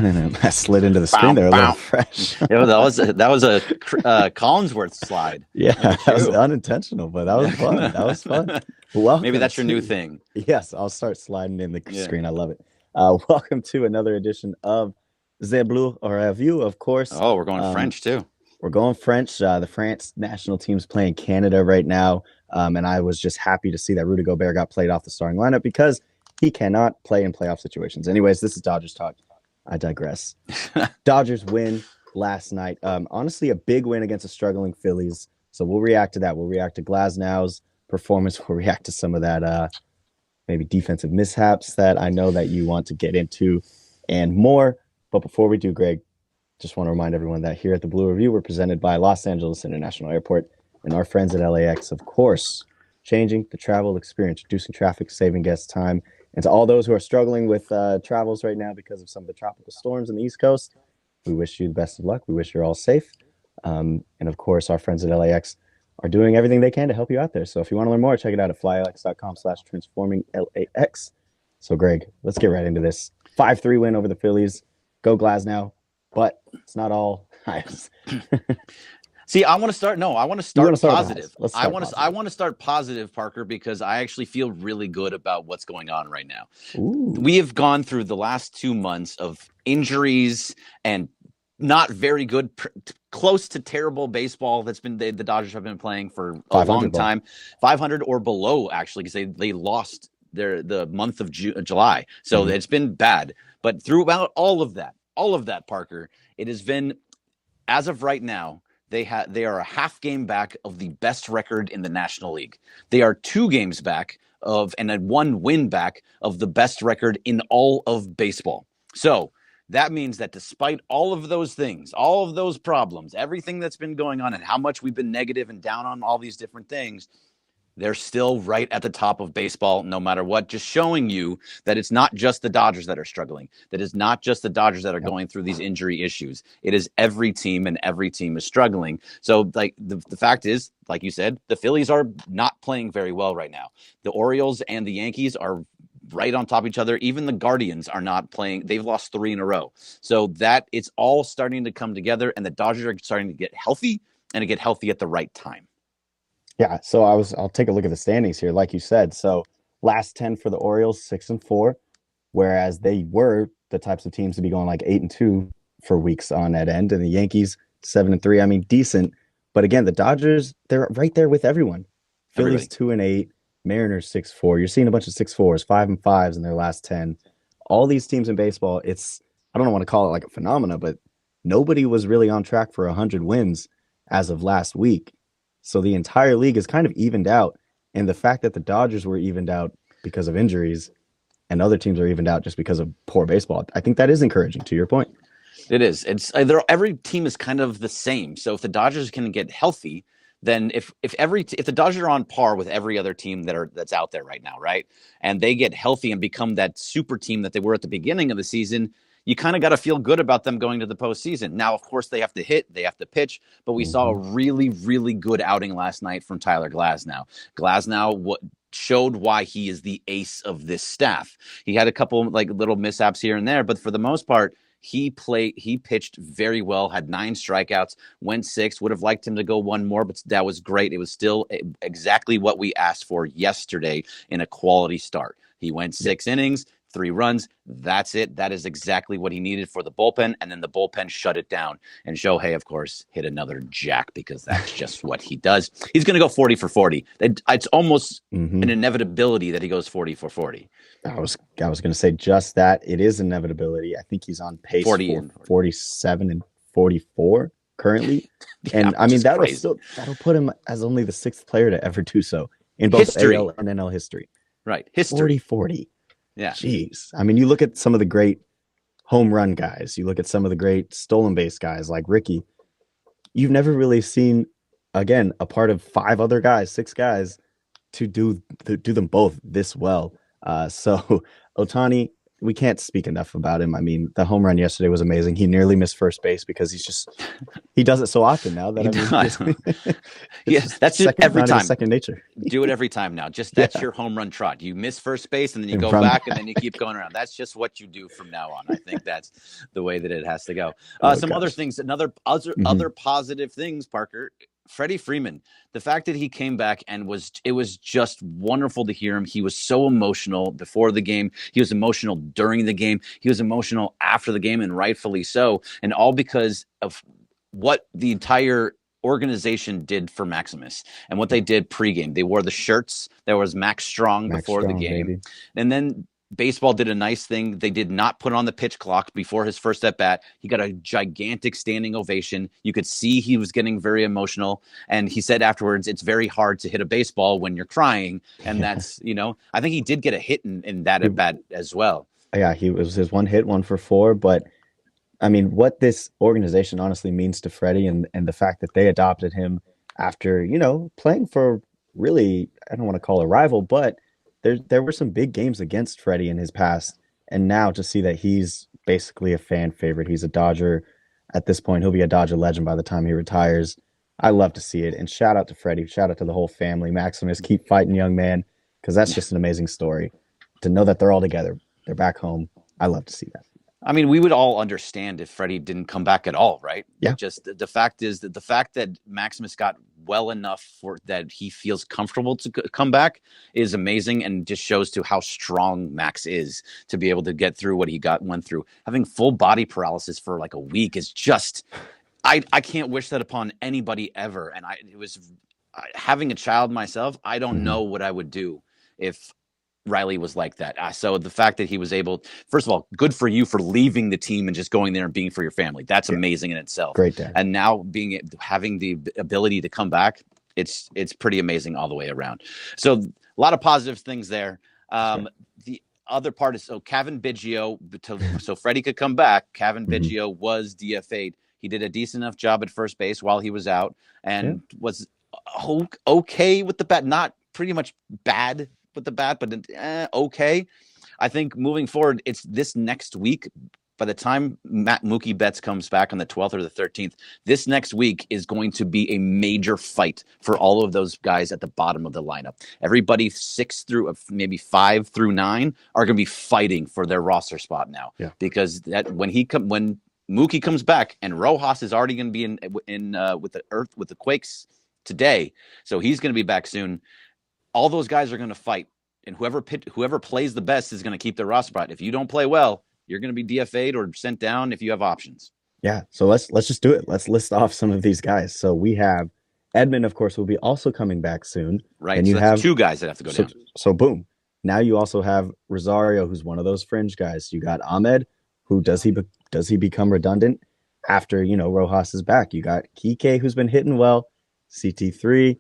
I slid into the screen there a little fresh. That was a Collinsworth slide. Yeah, that was unintentional, but that was fun. That was fun. Welcome. Maybe that's your new thing. Yes, I'll start sliding in the screen. I love it. Welcome to another edition of The Blue Review, of course. Oh, we're going French too. We're going French. The France national team's playing Canada right now, and I was just happy to see that Rudy Gobert got played off the starting lineup because he cannot play in playoff situations. Anyways, this is Dodgers talk. I digress. Dodgers win last night. Honestly, a big win against the struggling Phillies. So we'll react to that. We'll react to Glasnow's performance. We'll react to some of that maybe defensive mishaps that I know that you want to get into and more. But before we do, Greg, just want to remind everyone that here at the Blue Review, we're presented by Los Angeles International Airport and our friends at LAX, of course, changing the travel experience, reducing traffic, saving guests time. And to all those who are struggling with travels right now because of some of the tropical storms on the East Coast, we wish you the best of luck. We wish you're all safe. And of course, our friends at LAX are doing everything they can to help you out there. So if you want to learn more, check it out at flylex.com/transforminglax. So Greg, let's get right into this. 5-3 win over the Phillies. Go Glasnow. But it's not all highs. See, I want to start positive. I want to start positive, Parker, because I actually feel really good about what's going on right now. Ooh. We have gone through the last 2 months of injuries and not very good, close to terrible baseball that's been the Dodgers have been playing for a long time. 500 or below, actually, because they lost the month of July. So it's been bad. But throughout all of that, Parker, it has been, as of right now, they are a half game back of the best record in the National League. They are 2 games back and a 1 win back of the best record in all of baseball. So that means that despite all of those things, all of those problems, everything that's been going on and how much we've been negative and down on all these different things, they're still right at the top of baseball, no matter what, just showing you that it's not just the Dodgers that are struggling, that it's not just the Dodgers that are going through these injury issues. It is every team, and every team is struggling. So, like, the fact is, like you said, the Phillies are not playing very well right now. The Orioles and the Yankees are right on top of each other. Even the Guardians are not playing. They've lost 3 in a row. So that it's all starting to come together, and the Dodgers are starting to get healthy and to get healthy at the right time. Yeah, so I'll take a look at the standings here, like you said. So last 10 for the Orioles, 6-4, whereas they were the types of teams to be going like 8-2 for weeks on that end, and the Yankees 7-3. I mean, decent, but again, the Dodgers, they're right there with everyone. Phillies 2-8, Mariners 6-4. You're seeing a bunch of 6-4s, 5-5s in their last 10. All these teams in baseball, I don't want to call it like a phenomena, but nobody was really on track for 100 wins as of last week. So the entire league is kind of evened out. And the fact that the Dodgers were evened out because of injuries and other teams are evened out just because of poor baseball, I think that is encouraging, to your point. It is. Every team is kind of the same. So if the Dodgers can get healthy, then if the Dodgers are on par with every other team that's out there right now, right, and they get healthy and become that super team that they were at the beginning of the season, you kind of got to feel good about them going to the postseason. Now, of course, they have to hit, they have to pitch, but we saw a really, really good outing last night from Tyler Glasnow. Glasnow showed why he is the ace of this staff. He had a couple like little mishaps here and there, but for the most part, he pitched very well, had 9 strikeouts, went 6, would have liked him to go 1 more, but that was great. It was still exactly what we asked for yesterday in a quality start. He went 6 innings, 3 runs. That's it. That is exactly what he needed for the bullpen. And then the bullpen shut it down. And Shohei, of course, hit another jack because that's just what he does. He's going to go 40 for 40. It's almost an inevitability that he goes 40 for 40. I was going to say just that. It is inevitability. I think he's on pace for 47 and 44 currently. Yeah, and I mean, that'll put him as only the 6th player to ever do so in both AL and NL history. Right. History. 40. Yeah. Jeez. I mean, you look at some of the great home run guys. You look at some of the great stolen base guys like Ricky. You've never really seen, again, a part of 5 other guys, 6 guys, to do them both this well. So Ohtani, we can't speak enough about him. I mean, the home run yesterday was amazing. He nearly missed first base because he does it so often now that That's just every time. Second nature. Do it every time now. Just that's your home run trot. You miss first base and then you go back and then you keep going around. That's just what you do from now on. I think that's the way that it has to go. Other things, other positive things, Parker. Freddie Freeman, the fact that he came back and it was just wonderful to hear him. He was so emotional before the game. He was emotional during the game. He was emotional after the game, and rightfully so. And all because of what the entire organization did for Maximus and what they did pregame. They wore the shirts. There was Max Strong before the game. Maybe. And then baseball did a nice thing. They did not put on the pitch clock before his first at bat. He got a gigantic standing ovation. You could see he was getting very emotional. And he said afterwards, it's very hard to hit a baseball when you're crying. And that's, I think he did get a hit in that at bat as well. Yeah, he was his one hit, 1 for 4. But I mean, what this organization honestly means to Freddie and the fact that they adopted him after, playing for really, I don't want to call a rival, but there were some big games against Freddie in his past, and now to see that he's basically a fan favorite. He's a Dodger at this point. He'll be a Dodger legend by the time he retires. I love to see it, and shout out to Freddie. Shout out to the whole family. Maximus, keep fighting, young man, because that's just an amazing story. To know that they're all together, they're back home. I love to see that. I mean, we would all understand if Freddie didn't come back at all, right? Yeah. Just the fact is that the fact that Maximus got well enough for that he feels comfortable to come back is amazing, and just shows to how strong Max is to be able to get through what he went through. Having full body paralysis for like a week is just, I can't wish that upon anybody ever. And having a child myself, I don't know what I would do if Riley was like that. So the fact that he was able, first of all, good for you for leaving the team and just going there and being for your family. That's amazing in itself. Great dad. And now having the ability to come back, it's pretty amazing all the way around. So a lot of positive things there. The other part is, so Cavan Biggio, so Freddie could come back. Cavan Biggio was DFA'd. He did a decent enough job at first base while he was out, and was okay with the bat. Not pretty much bad with the bat, but okay. I think moving forward, it's this next week. By the time Mookie Betts comes back on the 12th or the 13th, this next week is going to be a major fight for all of those guys at the bottom of the lineup. Everybody 6 through maybe 5 through 9 are going to be fighting for their roster spot now. Yeah. Because when Mookie comes back, and Rojas is already going to be in with the Quakes today, so he's going to be back soon. All those guys are going to fight, and whoever plays the best is going to keep their roster spot. If you don't play well, you're going to be DFA'd or sent down if you have options. Yeah, so let's just do it. Let's list off some of these guys. So we have Edman, of course, will be also coming back soon. Right, and so you have 2 guys that have to go down. So boom. Now you also have Rosario, who's one of those fringe guys. You got Ahmed, who does he become redundant after, Rojas is back? You got Kike, who's been hitting well, CT3.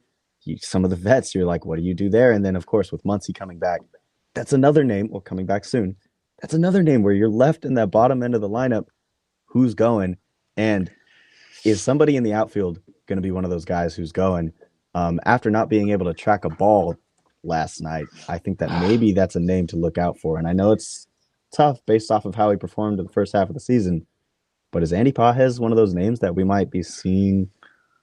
Some of the vets, you're like, what do you do there? And then, of course, with Muncy coming back, that's another name, or coming back soon. That's another name where you're left in that bottom end of the lineup. Who's going? And is somebody in the outfield going to be one of those guys who's going? After not being able to track a ball last night, I think that maybe that's a name to look out for. And I know it's tough based off of how he performed in the first half of the season, but is Andy Pages one of those names that we might be seeing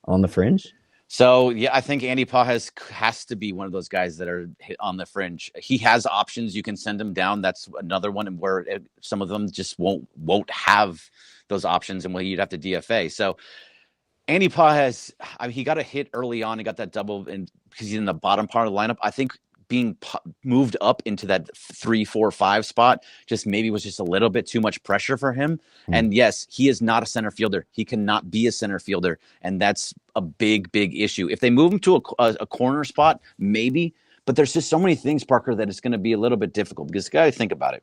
on the fringe? So, yeah, I think Andy Pages has to be one of those guys that are on the fringe. He has options. You can send him down. That's another one where some of them just won't have those options, and you'd have to DFA. So Andy Pages, he got a hit early on. He got that double, and because he's in the bottom part of the lineup, I think being moved up into that 3, 4, 5 spot just maybe was just a little bit too much pressure for him. And yes, he is not a center fielder. He cannot be a center fielder, and that's a big issue. If they move him to a corner spot, maybe, but there's just so many things, Parker, that it's going to be a little bit difficult, because you got to think about it.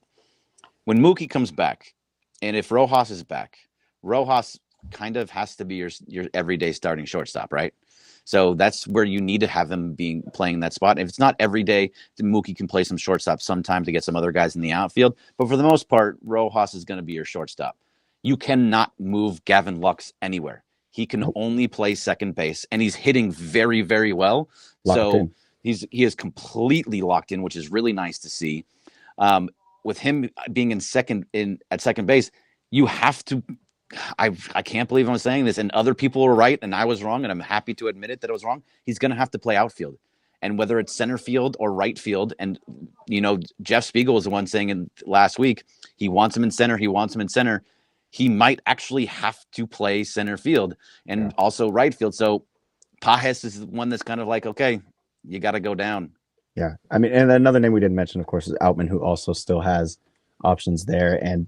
When Mookie comes back, and if Rojas is back, Rojas kind of has to be your everyday starting shortstop, right? So that's where you need to have him playing that spot. If it's not every day, then Mookie can play some shortstop sometime to get some other guys in the outfield. But for the most part, Rojas is going to be your shortstop. You cannot move Gavin Lux anywhere. He can only play second base, and he's hitting very, very well. He is completely locked in, which is really nice to see. with him being at second base, you have to. I can't believe I'm saying this, and other people are right, and I was wrong, and I'm happy to admit it that I was wrong. He's going to have to play outfield, and whether it's center field or right field, and Jeff Spiegel was the one saying last week he wants him in center. He wants him in center. He might actually have to play center field and also right field. So Pages is the one that's kind of like, okay, you got to go down. Yeah, I mean, and another name we didn't mention, of course, is Outman, who also still has options there, and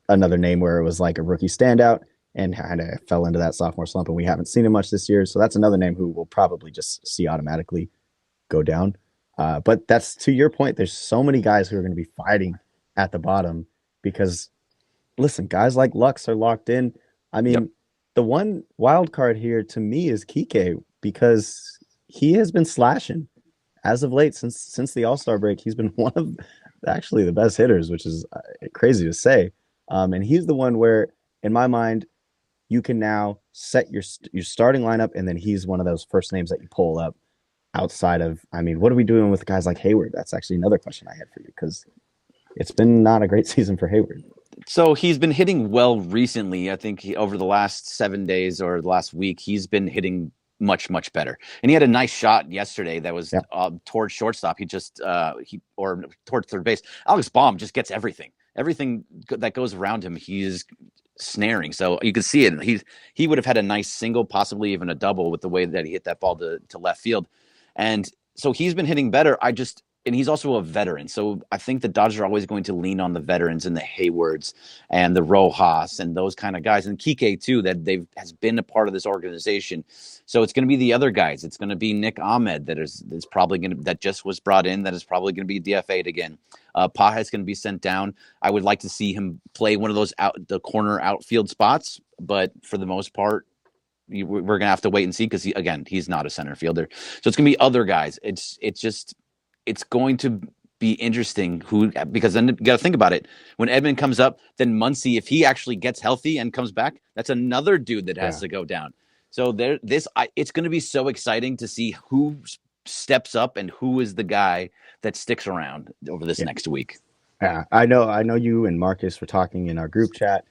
another name where it was like a rookie standout and kind of fell into that sophomore slump, and we haven't seen him much this year. So that's another name who we'll probably just see automatically go down. But that's to your point. There's so many guys who are going to be fighting at the bottom because, listen, guys like Lux are locked in. I mean, the one wild card here to me is Kike because he has been slashing as of late since the All-Star break. He's been one of actually the best hitters, which is crazy to say. And he's the one where, in my mind, you can now set your starting lineup, and then he's one of those first names that you pull up outside of, I mean, what are we doing with guys like Hayward? That's actually another question I had for you because it's been not a great season for Hayward. So he's been hitting well recently. I think over the last 7 days or the last week, he's been hitting much, much better. And he had a nice shot yesterday that was towards shortstop. Or towards third base. Alex Baum just gets everything that goes around him. He's snaring. So you can see it. He would have had a nice single, possibly even a double with the way that he hit that ball to left field. And so he's been hitting better. And he's also a veteran. So I think the Dodgers are always going to lean on the veterans and the Haywards and the Rojas and those kind of guys. And Kike too, that has been a part of this organization. So it's going to be the other guys. It's going to be Nick Ahmed that just was brought in, that is probably going to be DFA'd again. Paja is going to be sent down. I would like to see him play one of those the corner outfield spots, but for the most part, we're going to have to wait and see because he's not a center fielder. So it's going to be other guys. It's going to be interesting because then you got to think about it. When Edman comes up, then Muncy, if he actually gets healthy and comes back, that's another dude that has to go down. So it's going to be so exciting to see who steps up and who is the guy that sticks around over this next week. Yeah, I know you and Marcus were talking in our group chat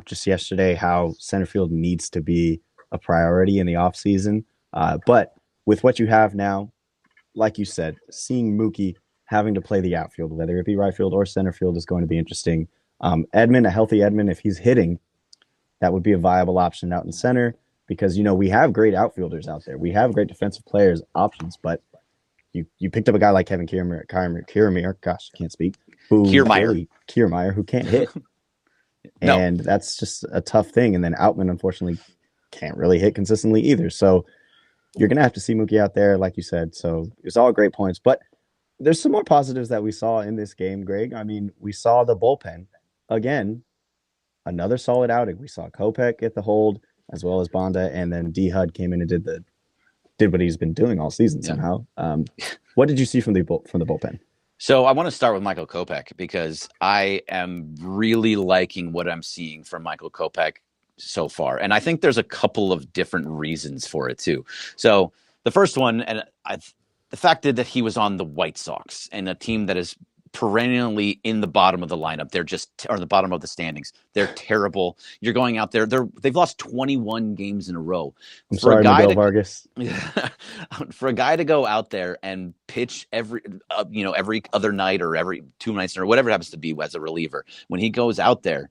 just yesterday how center field needs to be a priority in the offseason. But with what you have now, like you said, seeing Mookie having to play the outfield, whether it be right field or center field, is going to be interesting. Edman, a healthy Edman, if he's hitting, that would be a viable option out in center because, we have great outfielders out there. We have great defensive players options, but you picked up a guy like Kevin Kiermaier, gosh, I can't speak. Kiermaier, who can't hit. And that's just a tough thing. And then Outman, unfortunately, can't really hit consistently either. So you're going to have to see Mookie out there, like you said. So it's all great points. But there's some more positives that we saw in this game, Greg. I mean, we saw the bullpen. Again, another solid outing. We saw Kopech get the hold, as well as Bonda, and then D-Hud came in and did what he's been doing all season somehow. What did you see from the bullpen? So I want to start with Michael Kopech because I am really liking what I'm seeing from Michael Kopech so far. And I think there's a couple of different reasons for it too. So the first one, the fact that he was on the White Sox and a team that is perennially in the bottom of the lineup. They're or the bottom of the standings. They're terrible. You're going out there. They've lost 21 games in a row. Vargas. For a guy to go out there and pitch every other night or every 2 nights or whatever it happens to be as a reliever, when he goes out there,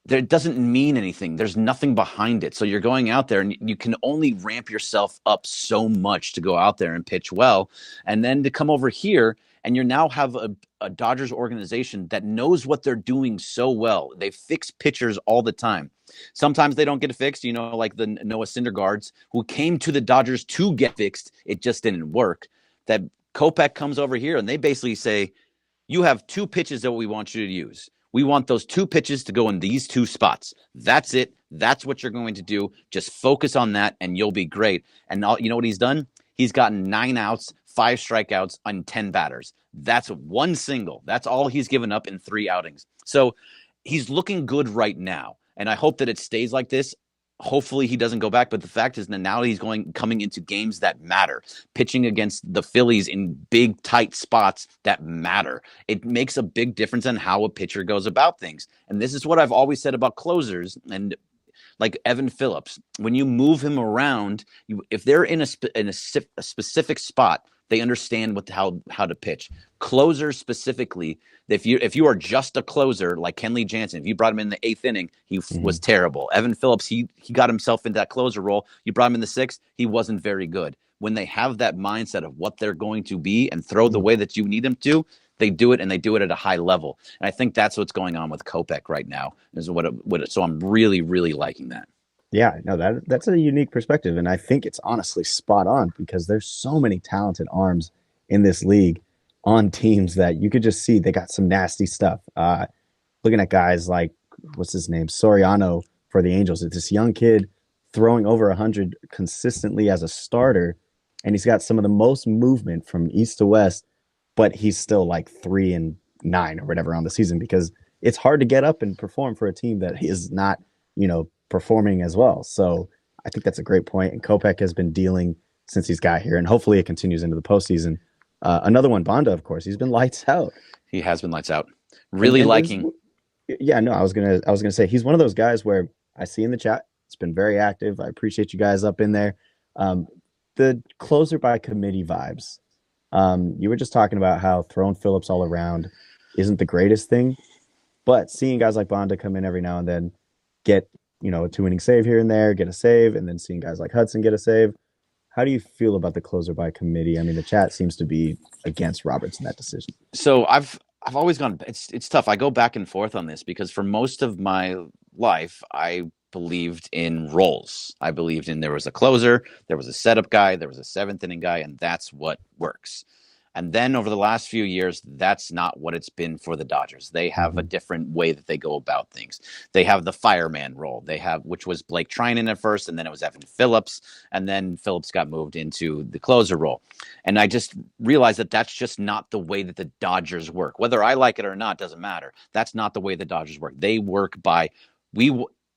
it doesn't mean anything. There's nothing behind it. So you're going out there and you can only ramp yourself up so much to go out there and pitch well. And then to come over here and you now have a Dodgers organization that knows what they're doing so well. They fix pitchers all the time. Sometimes they don't get fixed, like the Noah Syndergaards who came to the Dodgers to get fixed. It just didn't work. That Kopech comes over here and they basically say, you have 2 pitches that we want you to use. We want those 2 pitches to go in these 2 spots. That's it. That's what you're going to do. Just focus on that and you'll be great. And you know what he's done? He's gotten 9 outs, 5 strikeouts on 10 batters. That's 1 single. That's all he's given up in 3 outings. So he's looking good right now. And I hope that it stays like this. hopefully he doesn't go back. But the fact is that now he's coming into games that matter, pitching against the Phillies in big, tight spots that matter. It makes a big difference on how a pitcher goes about things. And this is what I've always said about closers. And like Evan Phillips, when you move him around, if they're in a specific spot, they understand how to pitch. Closers specifically, if you are just a closer like Kenley Jansen, if you brought him in the 8th inning, he was terrible. Evan Phillips, he got himself into that closer role. You brought him in the 6th, he wasn't very good. When they have that mindset of what they're going to be and throw the way that you need them to, they do it, and they do it at a high level. And I think that's what's going on with Kopech right now. So I'm really, really liking that. Yeah, no, that's a unique perspective, and I think it's honestly spot on because there's so many talented arms in this league on teams that you could just see they got some nasty stuff. Looking at guys like, what's his name, Soriano for the Angels. It's this young kid throwing over 100 consistently as a starter, and he's got some of the most movement from east to west, but he's still like 3-9 or whatever on the season because it's hard to get up and perform for a team that is not, performing as well. So I think that's a great point. And Kopech has been dealing since he's got here, and hopefully it continues into the postseason. Another one, Bonda, of course, he's been lights out. He has been lights out. Really liking. Yeah, no, I was gonna say he's one of those guys where I see in the chat, it's been very active. I appreciate you guys up in there. The closer by committee vibes. You were just talking about how throwing Phillips all around isn't the greatest thing, but seeing guys like Bonda come in every now and then, get a 2-inning save here and there, get a save, and then seeing guys like Hudson get a save. How do you feel about the closer by committee? I mean, the chat seems to be against Roberts in that decision. So I've always gone. It's tough. I go back and forth on this because for most of my life, I believed in roles. I believed in there was a closer, there was a setup guy, there was a 7th inning guy, and that's what works. And then over the last few years, that's not what it's been for the Dodgers. They have a different way that they go about things. They have the fireman role. Which was Blake Trinan at first, and then it was Evan Phillips, and then Phillips got moved into the closer role. And I just realized that that's just not the way that the Dodgers work. Whether I like it or not doesn't matter. That's not the way the Dodgers work. They work by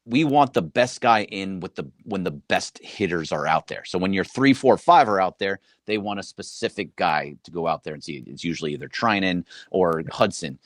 we want the best guy in when the best hitters are out there. So when your 3, 4, 5 are out there, they want a specific guy to go out there and see. It's usually either Trinan or Hudson.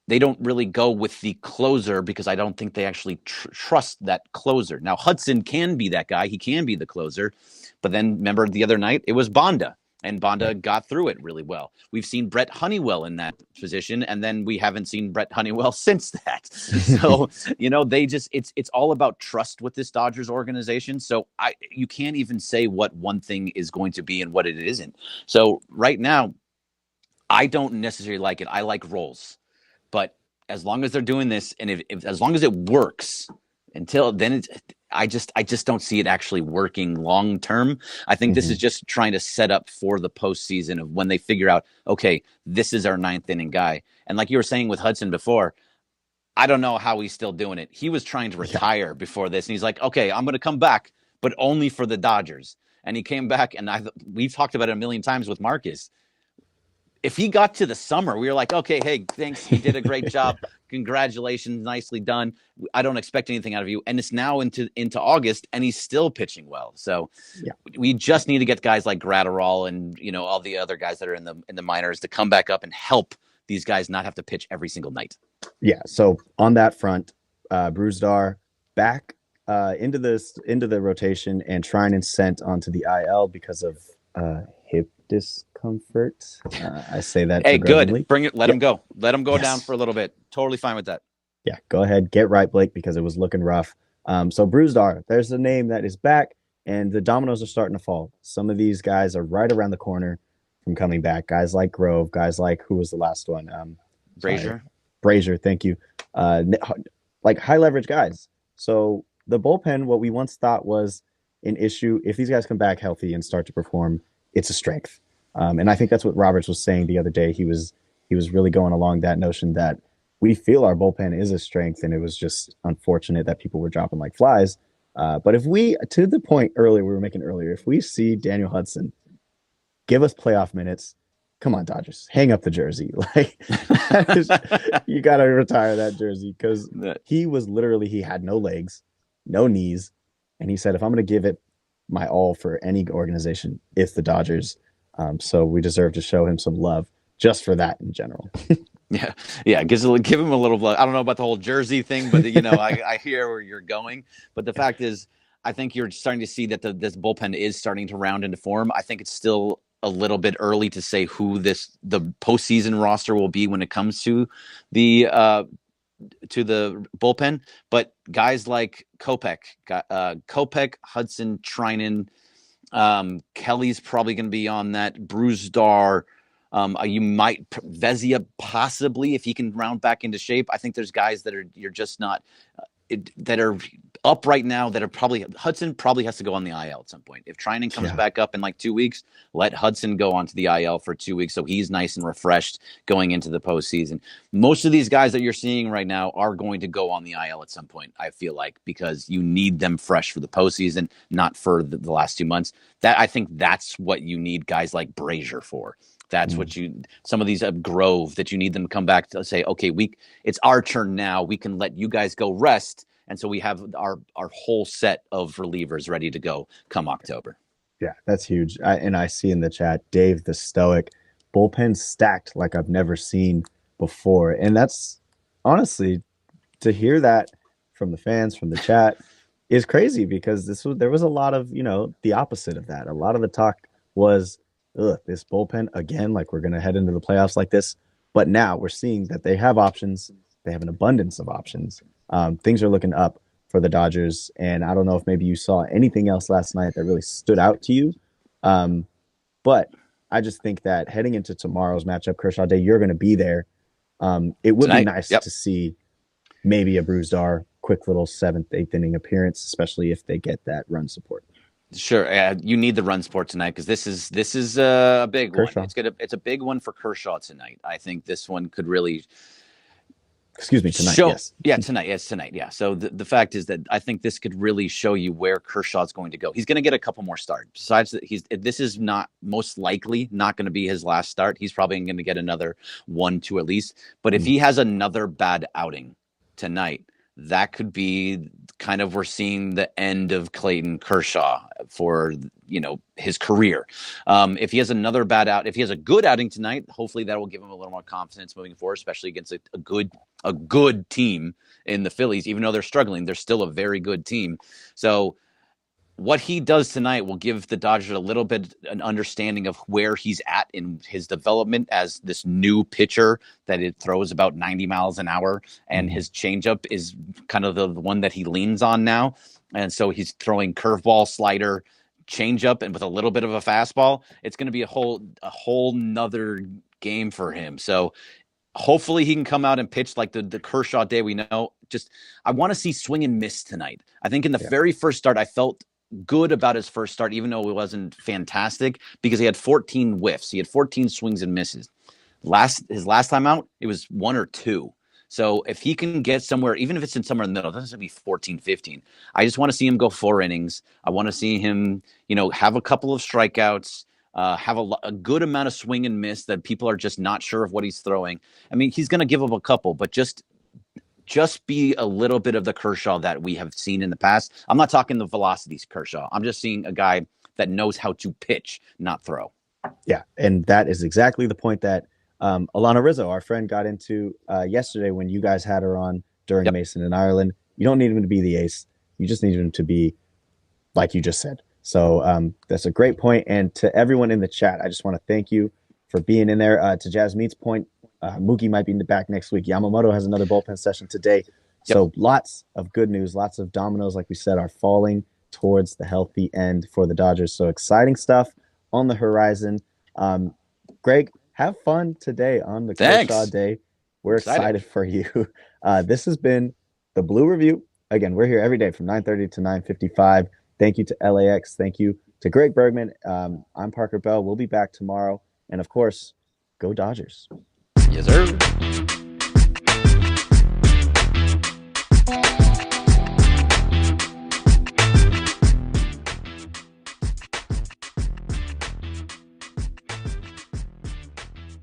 They don't really go with the closer because I don't think they actually trust that closer. Now, Hudson can be that guy. He can be the closer. But then remember the other night, it was Bonda. And Bonda got through it really well. We've seen Brett Honeywell in that position, and then we haven't seen Brett Honeywell since that. So, it's all about trust with this Dodgers organization. So you can't even say what one thing is going to be and what it isn't. So right now, I don't necessarily like it. I like roles. But as long as they're doing this, and if as long as it works, until then I just don't see it actually working long term. I think this is just trying to set up for the postseason of when they figure out, okay, this is our 9th inning guy. And like you were saying with Hudson before, I don't know how he's still doing it. He was trying to retire before this, and he's like, okay, I'm going to come back, but only for the Dodgers. And he came back, and we've talked about it a million times with Marcus. If he got to the summer, we were like, okay, hey, thanks. You did a great job. Congratulations. Nicely done. I don't expect anything out of you. And it's now into August, and he's still pitching well. So we just need to get guys like Gratterall and, all the other guys that are in the minors to come back up and help these guys not have to pitch every single night. Yeah. So on that front, Brusdar back into the rotation and trying and sent onto the IL because of hip discomfort. I say that. Hey, good. Bring it. Let him go. Let him go down for a little bit. Totally fine with that. Yeah, go ahead. Get right, Blake, because it was looking rough. So Brusdar, there's a name that is back, and the dominoes are starting to fall. Some of these guys are right around the corner from coming back. Guys like Grove, guys like, who was the last one? Brazier, thank you. Like high leverage guys. So the bullpen, what we once thought was an issue, if these guys come back healthy and start to perform, it's a strength. And I think that's what Roberts was saying the other day. He was really going along that notion that we feel our bullpen is a strength, and it was just unfortunate that people were dropping like flies. But if we, to the point we were making earlier, if we see Daniel Hudson give us playoff minutes, come on, Dodgers, hang up the jersey. Like, you got to retire that jersey because he was literally, he had no legs, no knees, And he said, if I'm going to give it my all for any organization, it's the Dodgers. So we deserve to show him some love just for that in general. Yeah. Give him a little love. I don't know about the whole jersey thing, but I hear where you're going. But the fact is, I think you're starting to see that this bullpen is starting to round into form. I think it's still a little bit early to say who the postseason roster will be when it comes to the bullpen, but guys like Kopech, Hudson, Trinan, Kelly's probably going to be on that. Brusdar, you might Vezia possibly if he can round back into shape. I think there's guys that you're just not that are up right now that are probably Hudson probably has to go on the IL at some point. If Trinan comes back up in like 2 weeks, let Hudson go onto the IL for 2 weeks so he's nice and refreshed going into the postseason. Most of these guys that you're seeing right now are going to go on the IL at some point, I feel like, because you need them fresh for the postseason, not for the last 2 months. I think that's what you need guys like Brazier for. That's what some of these Grove that you need them to come back to say, okay, it's our turn now. We can let you guys go rest. And so we have our whole set of relievers ready to go come October. Yeah, that's huge. I see in the chat, Dave the Stoic, bullpen stacked like I've never seen before. And that's honestly, to hear that from the fans, from the chat, is crazy because there was a lot of, the opposite of that. A lot of the talk was, this bullpen again, like we're going to head into the playoffs like this. But now we're seeing that they have options. They have an abundance of options. Things are looking up for the Dodgers. And I don't know if maybe you saw anything else last night that really stood out to you. But I just think that heading into tomorrow's matchup, Kershaw Day, you're going to be there. It would be nice to see maybe a Brusdar quick little 7th, 8th inning appearance, especially if they get that run support. Sure, you need the run support tonight because this is a big Kershaw. one. It's a big one for Kershaw tonight. I think this one could really. Excuse me, tonight. Yes. Yeah, tonight. Yes, tonight. Yeah. So the fact is that I think this could really show you where Kershaw's going to go. He's going to get a couple more starts. Besides that, this is not most likely not going to be his last start. He's probably going to get another 1-2 at least. But if he has another bad outing tonight, that could be kind of we're seeing the end of Clayton Kershaw for his career. If he has another if he has a good outing tonight, hopefully that will give him a little more confidence moving forward, especially against a good team in the Phillies. Even though they're struggling, they're still a very good team. So what he does tonight will give the Dodgers a little bit an understanding of where he's at in his development as this new pitcher that it throws about 90 miles an hour. And his changeup is kind of the one that he leans on now. And so he's throwing curveball, slider, changeup, and with a little bit of a fastball. It's going to be a whole nother game for him. So hopefully he can come out and pitch like the Kershaw Day we know. I want to see swing and miss tonight. I think in the very first start, I felt good about his first start, even though it wasn't fantastic, because he had 14 whiffs. He had 14 swings and misses. His last time out, it was 1 or 2. So if he can get somewhere, even if it's in somewhere in the middle, it doesn't have to be 14, 15. I just want to see him go 4 innings. I want to see him, have a couple of strikeouts, have a good amount of swing and miss that people are just not sure of what he's throwing. I mean, he's going to give up a couple, but just be a little bit of the Kershaw that we have seen in the past. I'm not talking the velocities Kershaw. I'm just seeing a guy that knows how to pitch, not throw. Yeah, and that is exactly the point that Alana Rizzo, our friend, got into yesterday when you guys had her on during Mason in Ireland. You don't need him to be the ace. You just need him to be like you just said. So that's a great point. And to everyone in the chat, I just want to thank you for being in there. To Jasmeet's point, Mookie might be back next week. Yamamoto has another bullpen session today. So lots of good news, lots of dominoes, like we said, are falling towards the healthy end for the Dodgers. So exciting stuff on the horizon. Greg, have fun today on the Kershaw Day. We're excited for you. This has been the Blue Review. Again, we're here every day from 9:30 to 9:55. Thank you to LAX. Thank you to Greg Bergman. I'm Parker Bell. We'll be back tomorrow. And, of course, go Dodgers. Yes, sir.